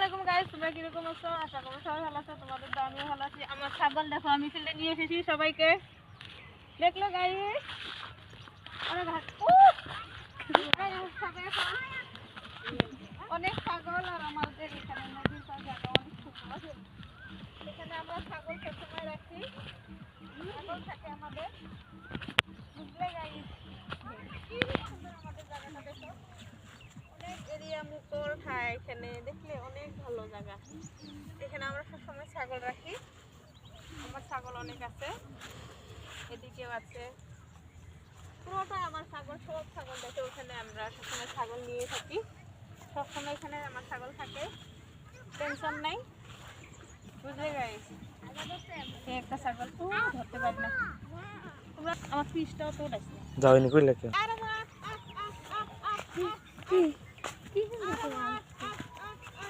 আলাইকুম গাইস, তোমরা কিরকম আছো? আশা করি সবাই ভালো আছো। তোমাদের তো আমিও ভালো আছি। আমার ছাগল দেখো, আমি ফিল্ডে নিয়ে এসেছি সবাইকে। দেখলো গাইস, অনেক অনেক ছাগল। আর আমাদের এখানে নদীর পাশে অনেক সুন্দর। এখানে আমরা ছাগল সবসময় রাখি, ছাগল থাকে আমাদের, বুঝলে গাইস? কি সুন্দর আমাদের জায়গাটা দেখো, অনেক এরিয়া মুকর খায় এখানে, দেখলে অনেক ভালো জায়গা। এখানে আমরা সবসময় ছাগল রাখি, আমার ছাগল অনেক আছে, এদিকেও আছে, পুরোটা আমার ছাগল, সব ছাগল দেখে ওখানে আমরা সবসময় ছাগল নিয়ে থাকি। সবসময় এখানে আমার ছাগল থাকে, টেনশন নাই, বুঝলে গাইস? একটা ছাগল তো ধরতে পারি না, তোমরা আমার ফিসটাও তো উঠাইছি যাওনি কইলে কে আরে মা কি কি